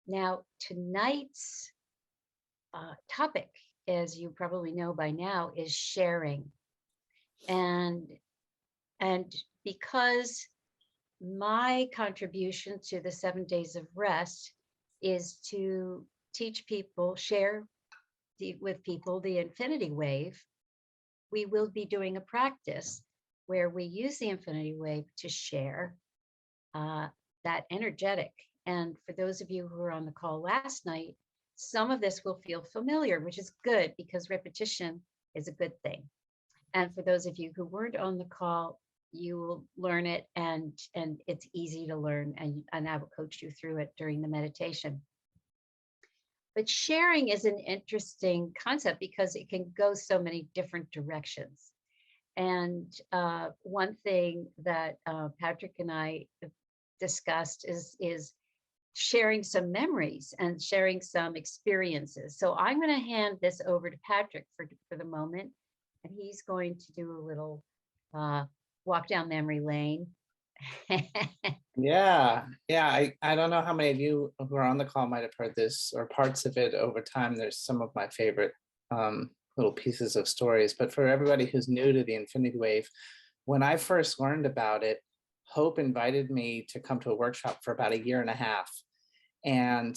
Now, tonight's topic, as you probably know by now, is sharing. And and because my contribution to the 7 days of rest is to teach people, share with people the infinity wave, we will be doing a practice where we use the infinity wave to share uh, that energetic. And for those of you who were on the call last night, some of this will feel familiar, which is good because repetition is a good thing. And for those of you who weren't on the call, you will learn it, and it's easy to learn, and I will coach you through it during the meditation. But sharing is an interesting concept because it can go so many different directions. And one thing that Patrick and I discussed is sharing some memories and sharing some experiences. So I'm going to hand this over to Patrick for the moment, and he's going to do a little walk down memory lane. Yeah. I don't know how many of you who are on the call might have heard this or parts of it over time. There's some of my favorite little pieces of stories. But for everybody who's new to the Infinity Wave, when I first learned about it, Hope invited me to come to a workshop for about 1.5 years. And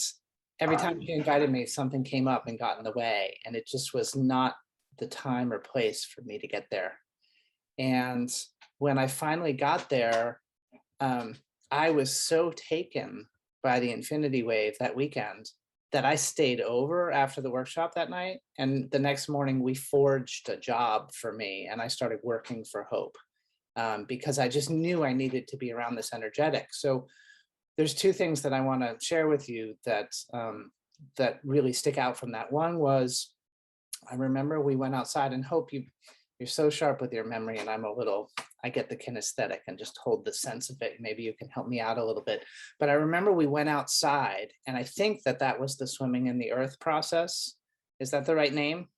every time she invited me, something came up and got in the way. And it just was not the time or place for me to get there. And when I finally got there, I was so taken by the Infinity Wave that weekend that I stayed over after the workshop that night. And the next morning we forged a job for me and I started working for Hope because I just knew I needed to be around this energetic. So there's two things that I want to share with you that that really stick out from that. One was, I remember we went outside, and Hope, you're so sharp with your memory, and I get the kinesthetic and just hold the sense of it. Maybe you can help me out a little bit. But I remember we went outside, and I think that was the swimming in the earth process. Is that the right name?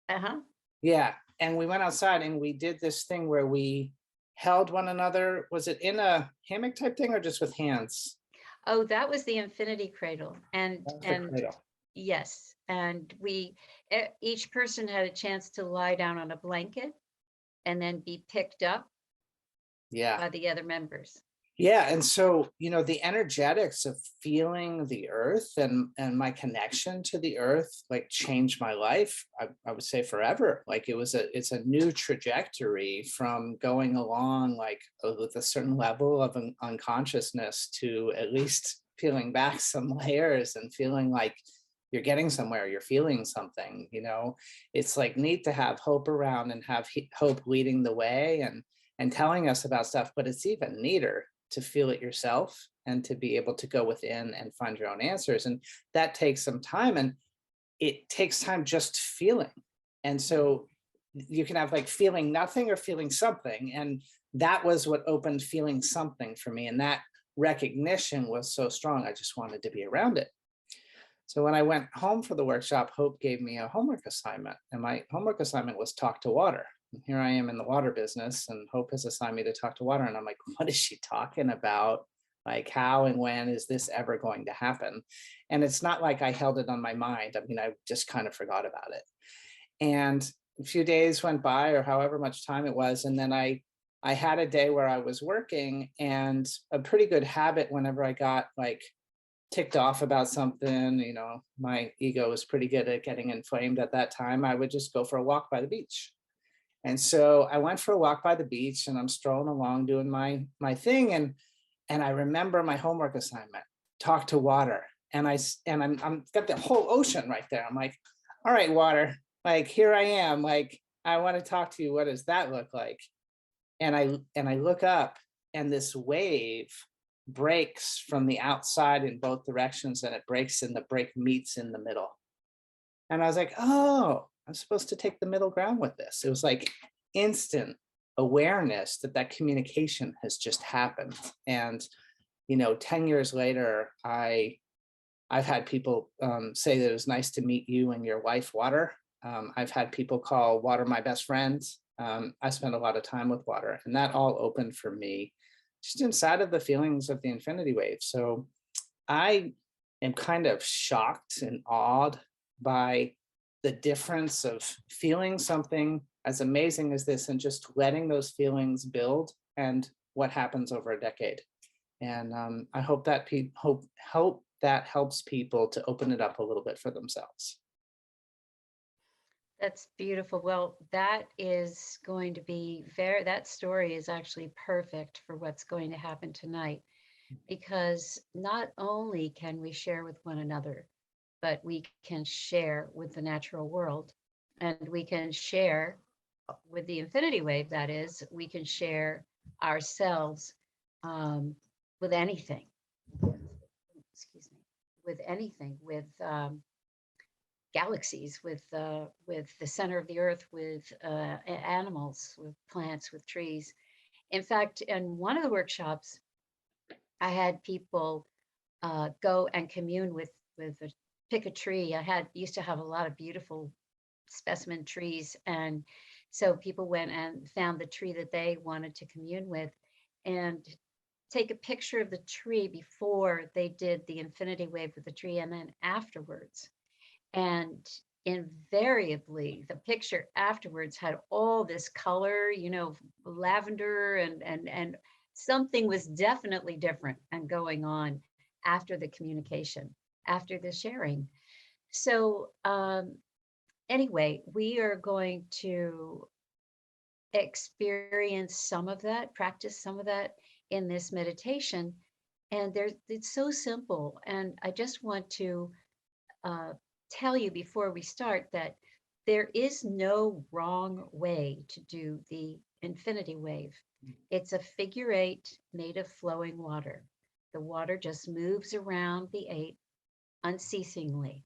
Uh-huh. Yeah. And we went outside and we did this thing where we held one another. Was it in a hammock type thing or just with hands? Oh, that was the Infinity Cradle. And Cradle. yes, and each person had a chance to lie down on a blanket and then be picked up by the other members. Yeah. And so, the energetics of feeling the earth and my connection to the earth, like, changed my life. I would say forever. Like, it's a new trajectory from going along like with a certain level of unconsciousness to at least peeling back some layers and feeling like you're getting somewhere, you're feeling something. It's like neat to have Hope around and have Hope leading the way and telling us about stuff, but it's even neater to feel it yourself and to be able to go within and find your own answers. And that takes some time, and it takes time just feeling. And so you can have like feeling nothing or feeling something. And that was what opened feeling something for me. And that recognition was so strong. I just wanted to be around it. So when I went home for the workshop, Hope gave me a homework assignment, and my homework assignment was talk to water. And here I am in the water business, and Hope has assigned me to talk to water. And I'm like, what is she talking about? Like, how and when is this ever going to happen? And it's not like I held it on my mind. I mean, I just kind of forgot about it. And a few days went by, or however much time it was. And then I had a day where I was working, and a pretty good habit whenever I got like ticked off about something, my ego was pretty good at getting inflamed at that time, I would just go for a walk by the beach. And so I went for a walk by the beach, and I'm strolling along doing my thing. And I remember my homework assignment, talk to water. And I'm got the whole ocean right there. I'm like, all right, water, like, here I am. Like, I want to talk to you. What does that look like? And I look up, and this wave breaks from the outside in both directions, and it breaks, and the break meets in the middle. And I was like, oh, I'm supposed to take the middle ground with this. It was like instant awareness that communication has just happened. And 10 years later, I've had people say that it was nice to meet you and your wife, Water. I've had people call Water my best friend. I spent a lot of time with Water, and that all opened for me just inside of the feelings of the Infinity Wave. So I am kind of shocked and awed by the difference of feeling something as amazing as this and just letting those feelings build and what happens over a decade. And I hope that hope that helps people to open it up a little bit for themselves. That's beautiful. Well, that is going to be that story is actually perfect for what's going to happen tonight, because not only can we share with one another, but we can share with the natural world, and we can share with the infinity wave. That is, we can share ourselves um, with anything, excuse me, with anything, with galaxies, with the center of the earth, with animals, with plants, with trees. In fact, in one of the workshops, I had people go and commune pick a tree. I had used to have a lot of beautiful specimen trees, and so people went and found the tree that they wanted to commune with, and take a picture of the tree before they did the infinity wave with the tree, and then afterwards. And invariably, the picture afterwards had all this color, lavender, and something was definitely different and going on after the communication, after the sharing. So anyway, we are going to experience some of that, practice some of that in this meditation. And it's so simple. And I just want to uh, tell you before we start that there is no wrong way to do the infinity wave. It's a figure eight made of flowing water. The water just moves around the eight unceasingly.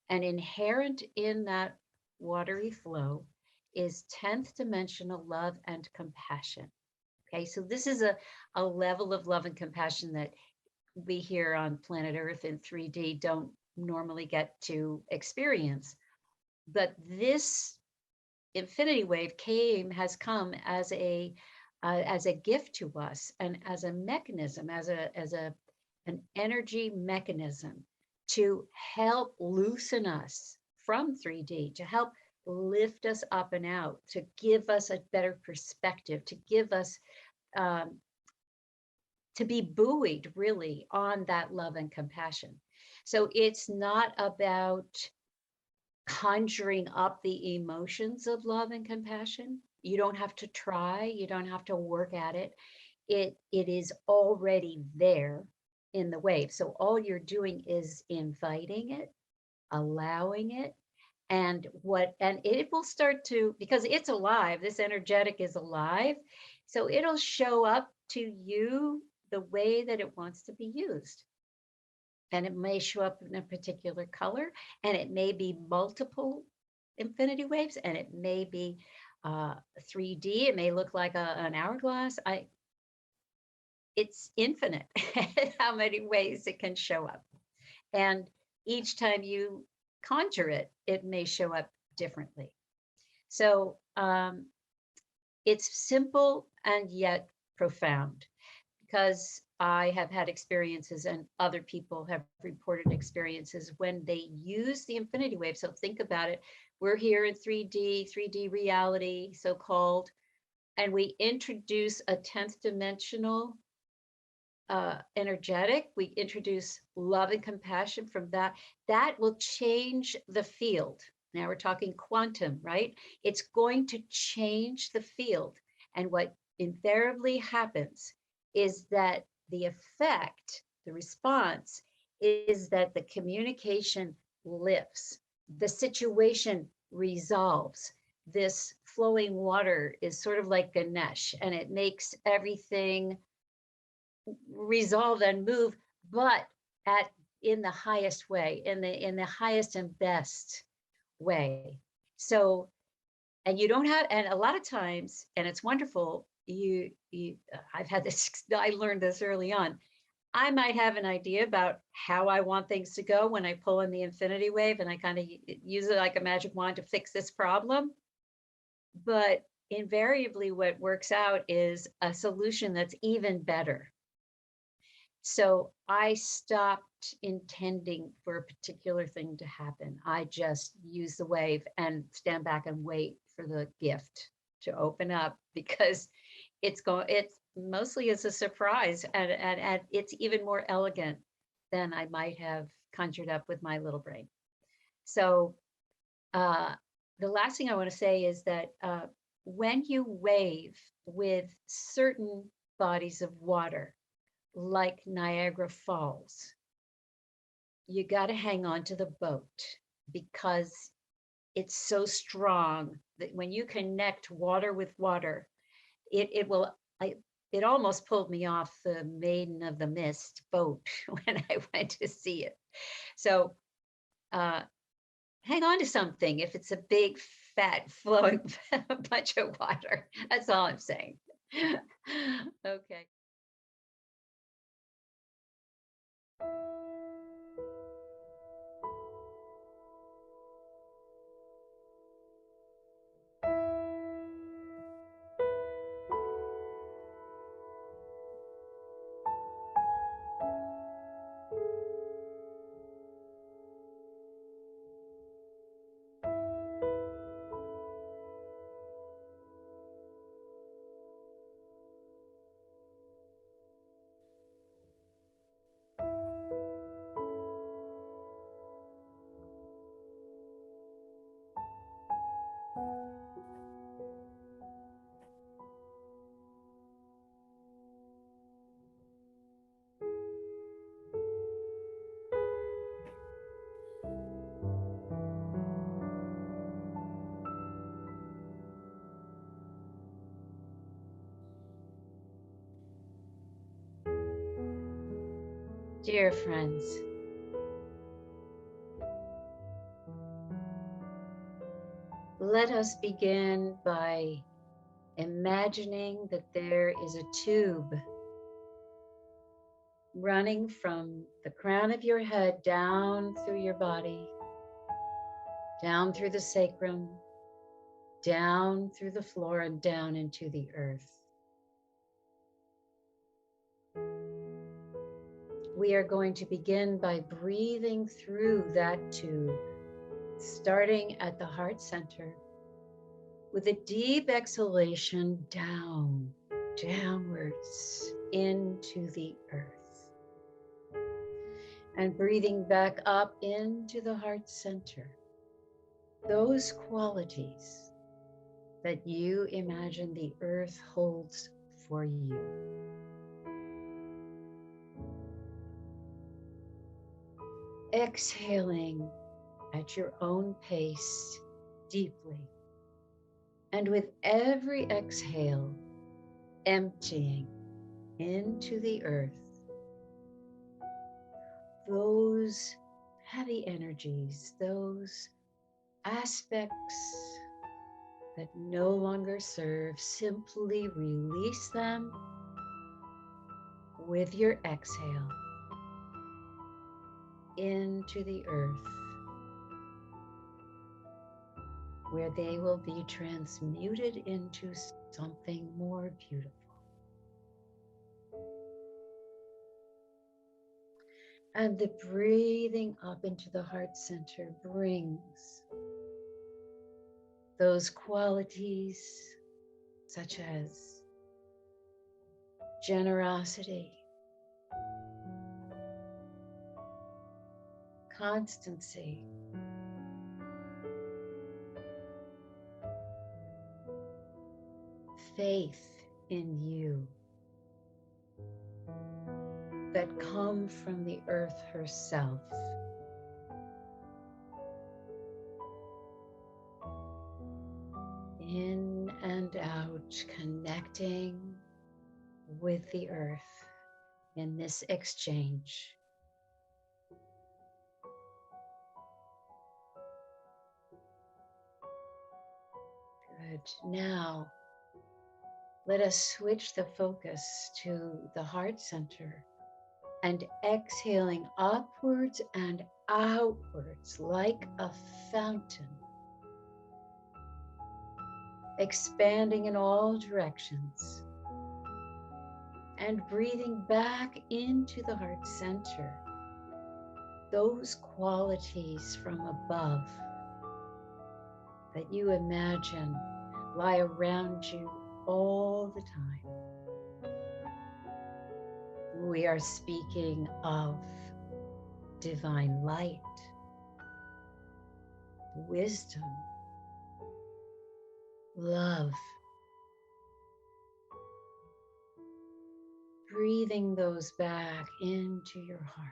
And inherent in that watery flow is 10th dimensional love and compassion. Okay, so this is a level of love and compassion that we here on planet Earth in 3D don't normally get to experience. But this infinity wave has come as a gift to us, and as a mechanism, as an energy mechanism to help loosen us from 3D, to help lift us up and out, to give us a better perspective, to give us um, to be buoyed really on that love and compassion. So it's not about conjuring up the emotions of love and compassion. You don't have to try, you don't have to work at it. It is already there in the wave. So all you're doing is inviting it, allowing it, and it will start to, because it's alive, this energetic is alive. So it'll show up to you the way that it wants to be used. And it may show up in a particular color, and it may be multiple infinity waves, and it may be 3D. It may look like an hourglass. It's infinite how many ways it can show up. And each time you conjure it, it may show up differently. So it's simple and yet profound, because I have had experiences and other people have reported experiences when they use the infinity wave. So think about it. We're here in 3D reality, so called, and we introduce a 10th dimensional energetic. We introduce love and compassion from that. That will change the field. Now we're talking quantum, right? It's going to change the field. And what invariably happens is that the effect, the response, is that the communication lifts, the situation resolves. This flowing water is sort of like Ganesh, and it makes everything resolve and move, but at in the highest way, in the highest and best way. So, and you don't have, and a lot of times, and it's wonderful, I've had this, I learned this early on. I might have an idea about how I want things to go when I pull in the infinity wave, and I kind of use it like a magic wand to fix this problem. But invariably what works out is a solution that's even better. So I stopped intending for a particular thing to happen. I just use the wave and stand back and wait for the gift to open up because it's mostly as a surprise, and it's even more elegant than I might have conjured up with my little brain. So uh, the last thing I want to say is that when you wave with certain bodies of water, like Niagara Falls, you got to hang on to the boat because it's so strong that when you connect water with water, it will. It almost pulled me off the Maiden of the Mist boat when I went to see it. So uh, hang on to something if it's a big, fat, flowing bunch of water. That's all I'm saying. Okay. Dear friends, let us begin by imagining that there is a tube running from the crown of your head down through your body, down through the sacrum, down through the floor, and down into the earth. We are going to begin by breathing through that tube, starting at the heart center with a deep exhalation downwards into the earth. And breathing back up into the heart center. Those qualities that you imagine the earth holds for you. Exhaling at your own pace deeply. And with every exhale, emptying into the earth those heavy energies, those aspects that no longer serve. Simply release them with your exhale into the earth, where they will be transmuted into something more beautiful. And the breathing up into the heart center brings those qualities such as generosity, constancy, faith in you, that come from the earth herself. In and out, connecting with the earth in this exchange. Good. Now, let us switch the focus to the heart center and exhaling upwards and outwards like a fountain, expanding in all directions and breathing back into the heart center, those qualities from above that you imagine lie around you all the time. We are speaking of divine light, wisdom, love. Breathing those back into your heart.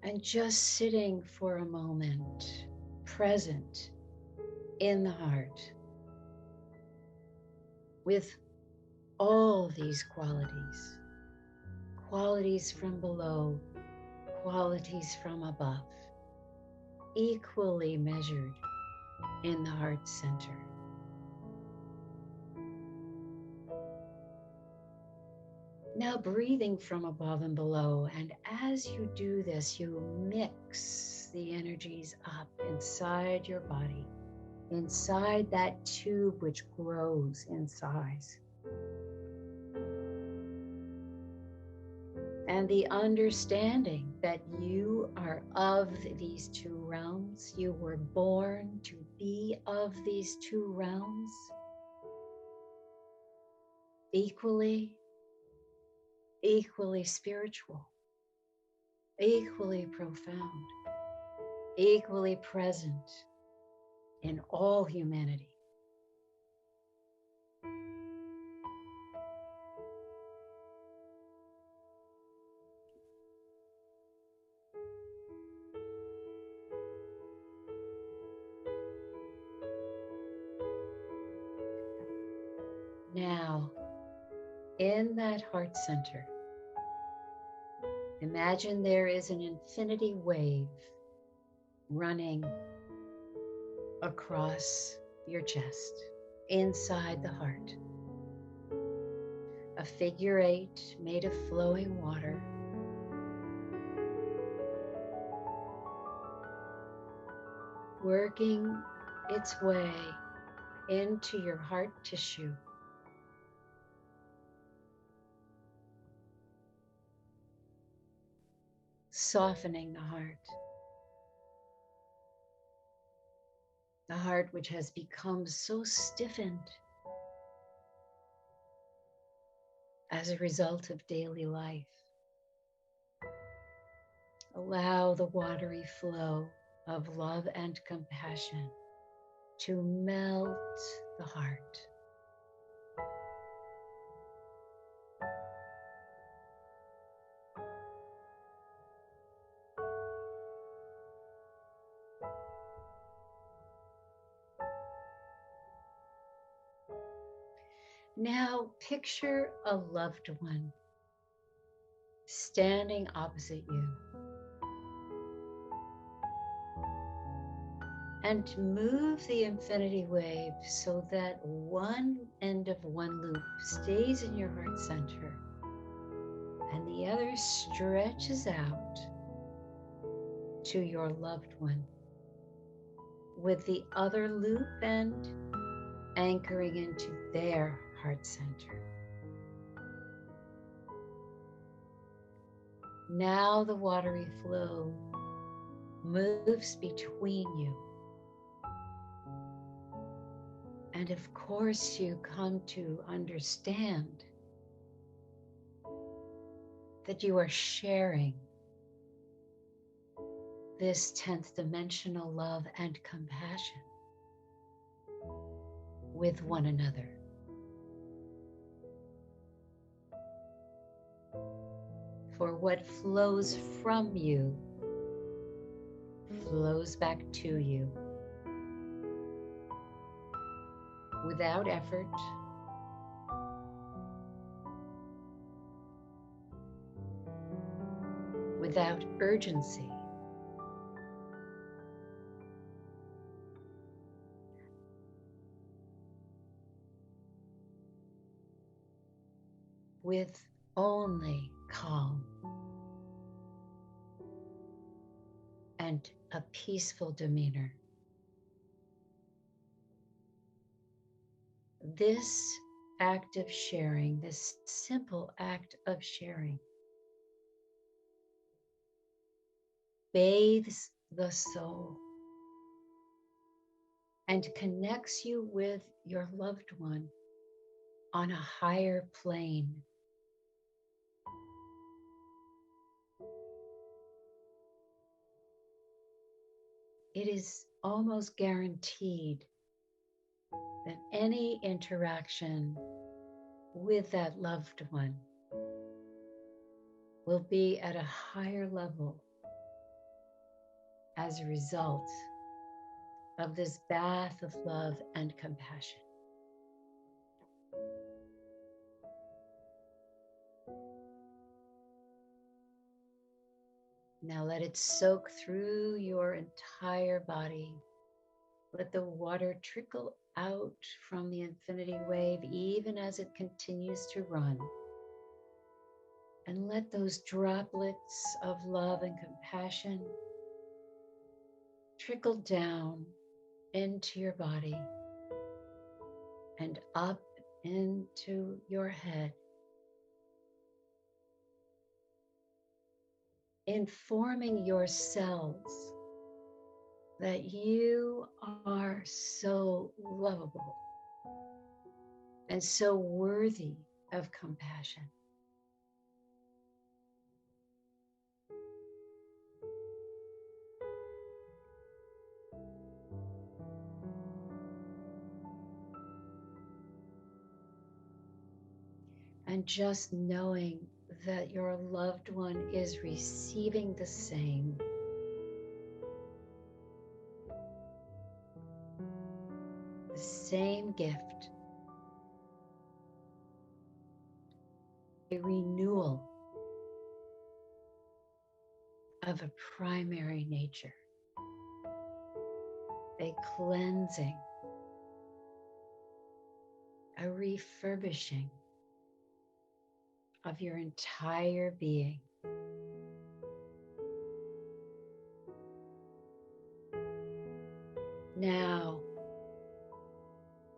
And just sitting for a moment, present in the heart, with all these qualities, qualities from below, qualities from above, equally measured in the heart center. Now breathing from above and below, and as you do this, you mix the energies up inside your body, inside that tube which grows in size. And the understanding that you are of these two realms, you were born to be of these two realms, equally spiritual, equally profound, equally present in all humanity. Now, in that heart center, imagine there is an infinity wave running across your chest, inside the heart. A figure 8 made of flowing water. Working its way into your heart tissue. Softening the heart which has become so stiffened as a result of daily life. Allow the watery flow of love and compassion to melt the heart. Now picture a loved one standing opposite you, and move the infinity wave so that one end of one loop stays in your heart center and the other stretches out to your loved one, with the other loop end anchoring into their heart center. Now the watery flow moves between you. And of course, you come to understand that you are sharing this 10th dimensional love and compassion with one another. For what flows from you flows back to you without effort, without urgency, with only calm and a peaceful demeanor. this act of sharing, this simple act of sharing, bathes the soul and connects you with your loved one on a higher plane. It is almost guaranteed that any interaction with that loved one will be at a higher level as a result of this bath of love and compassion. Now let it soak through your entire body. Let the water trickle out from the infinity wave even as it continues to run. And let those droplets of love and compassion trickle down into your body and up into your head, informing your cells that you are so lovable and so worthy of compassion. And just knowing that your loved one is receiving the same. The same gift. A renewal of a primary nature. A cleansing. A refurbishing of your entire being. Now,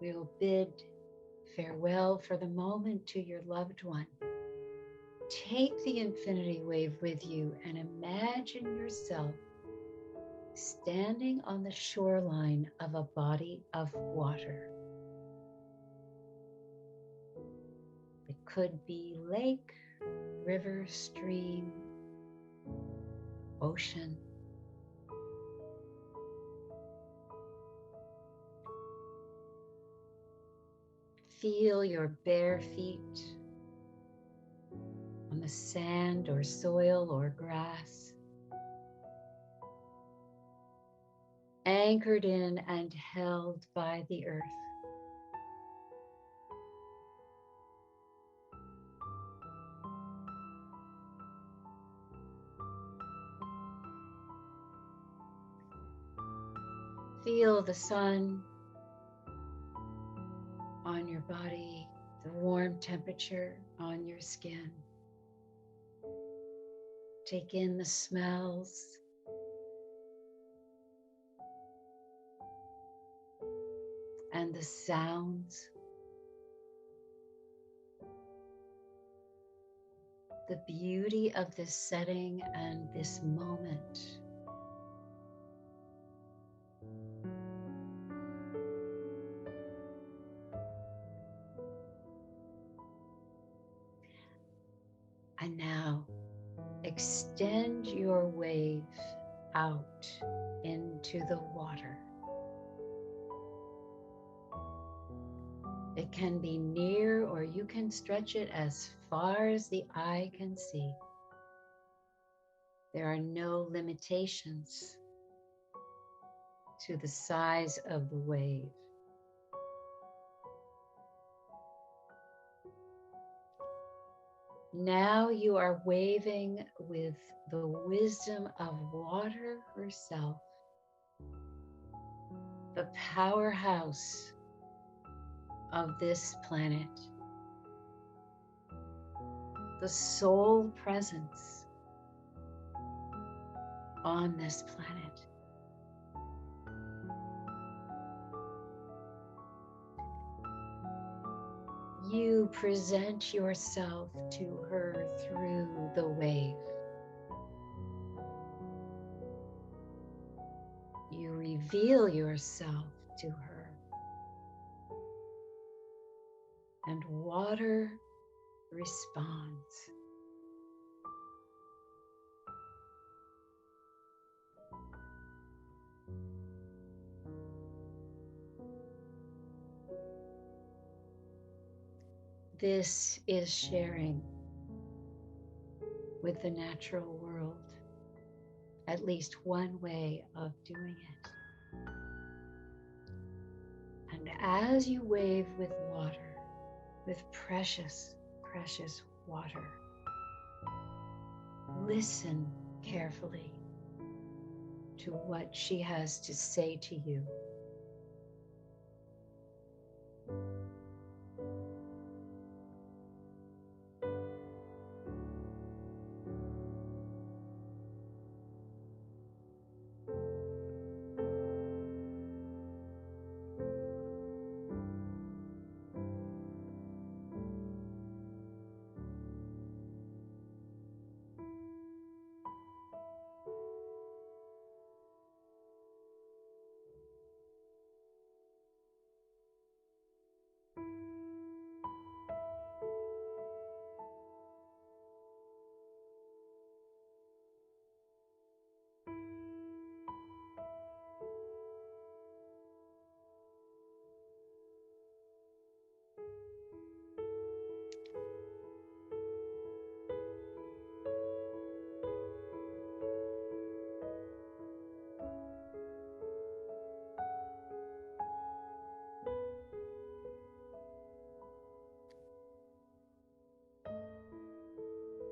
we will bid farewell for the moment to your loved one. Take the infinity wave with you and imagine yourself standing on the shoreline of a body of water. It could be lake, river, stream, ocean. Feel your bare feet on the sand or soil or grass, anchored in and held by the earth. Feel the sun on your body, the warm temperature on your skin. Take in the smells. And the sounds. The beauty of this setting and this moment. And now extend your wave out into the water. It can be near, or you can stretch it as far as the eye can see. There are no limitations to the size of the wave. Now you are waving with the wisdom of water herself, the powerhouse of this planet, the sole presence on this planet. You present yourself to her through the wave. You reveal yourself to her. And water responds. This is sharing with the natural world, at least one way of doing it. And as you wave with water, with precious, precious water, listen carefully to what she has to say to you.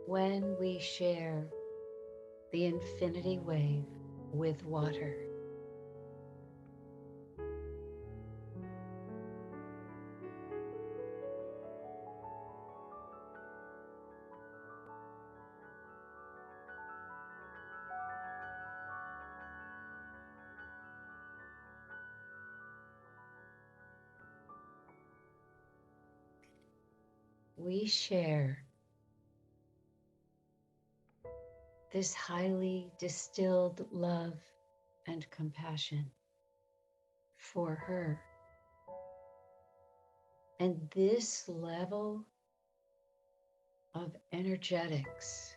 When we share the infinity wave with water, we share this highly distilled love and compassion for her. And this level of energetics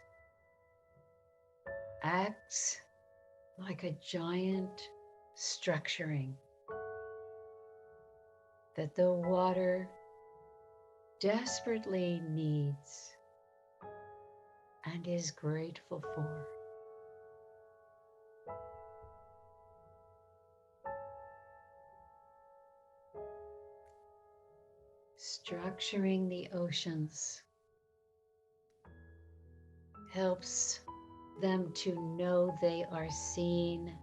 acts like a giant structuring that the water desperately needs and is grateful for. Structuring the oceans helps them to know they are seen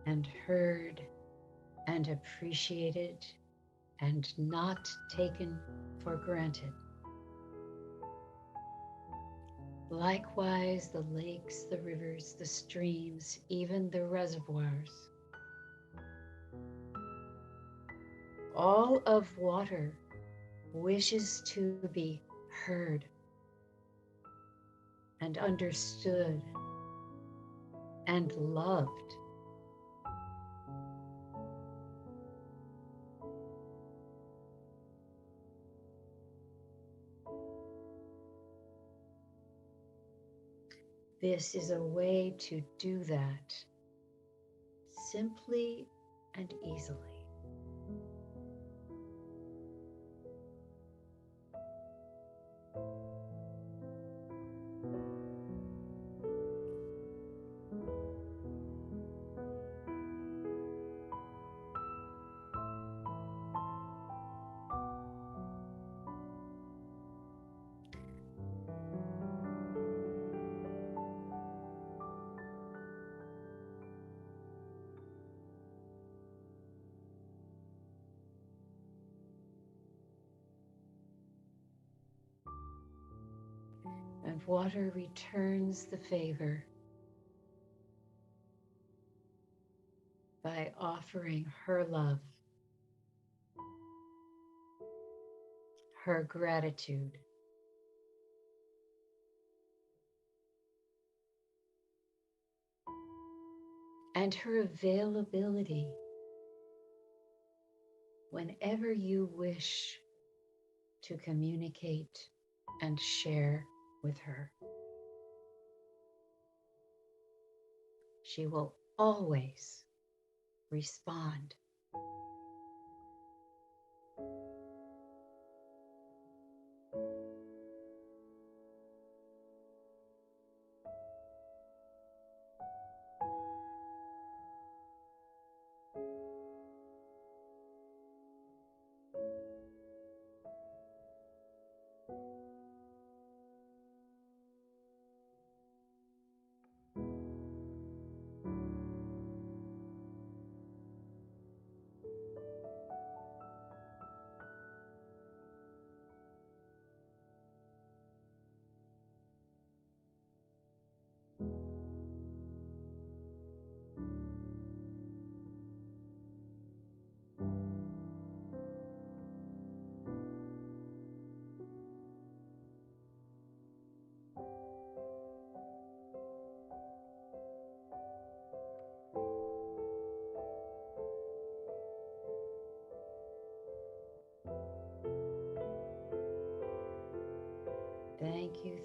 and heard and appreciated and not taken for granted. Likewise, the lakes, the rivers, the streams, even the reservoirs. All of water wishes to be heard and understood and loved. This is a way to do that simply and easily. And water returns the favor by offering her love, her gratitude. And her availability whenever you wish to communicate and share with her. She will always respond.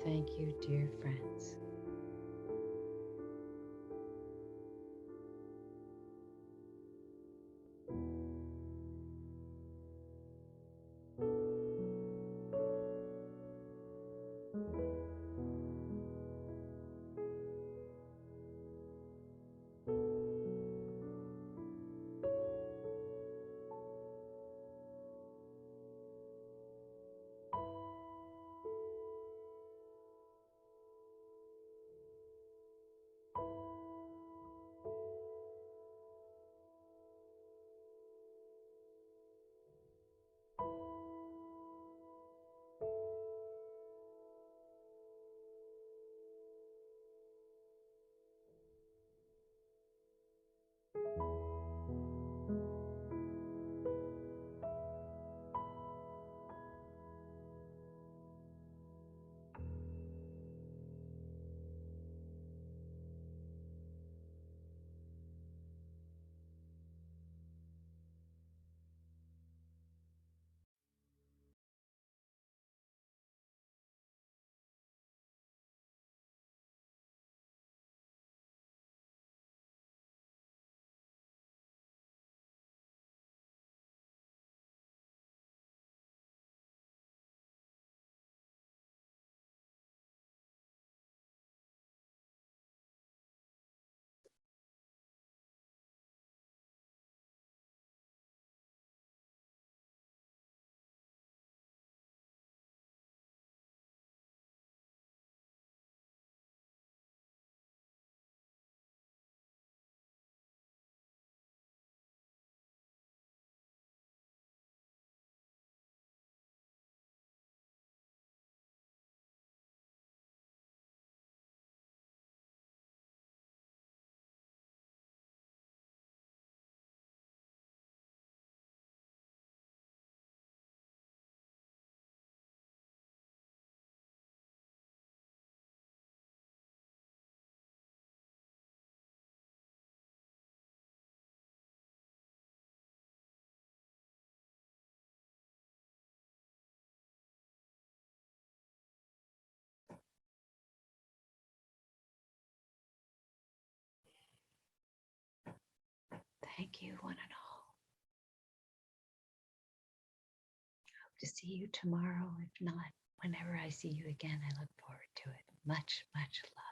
Thank you, dear friends. Thank you, one and all. Hope to see you tomorrow. If not, whenever I see you again, I look forward to it. Much, much love.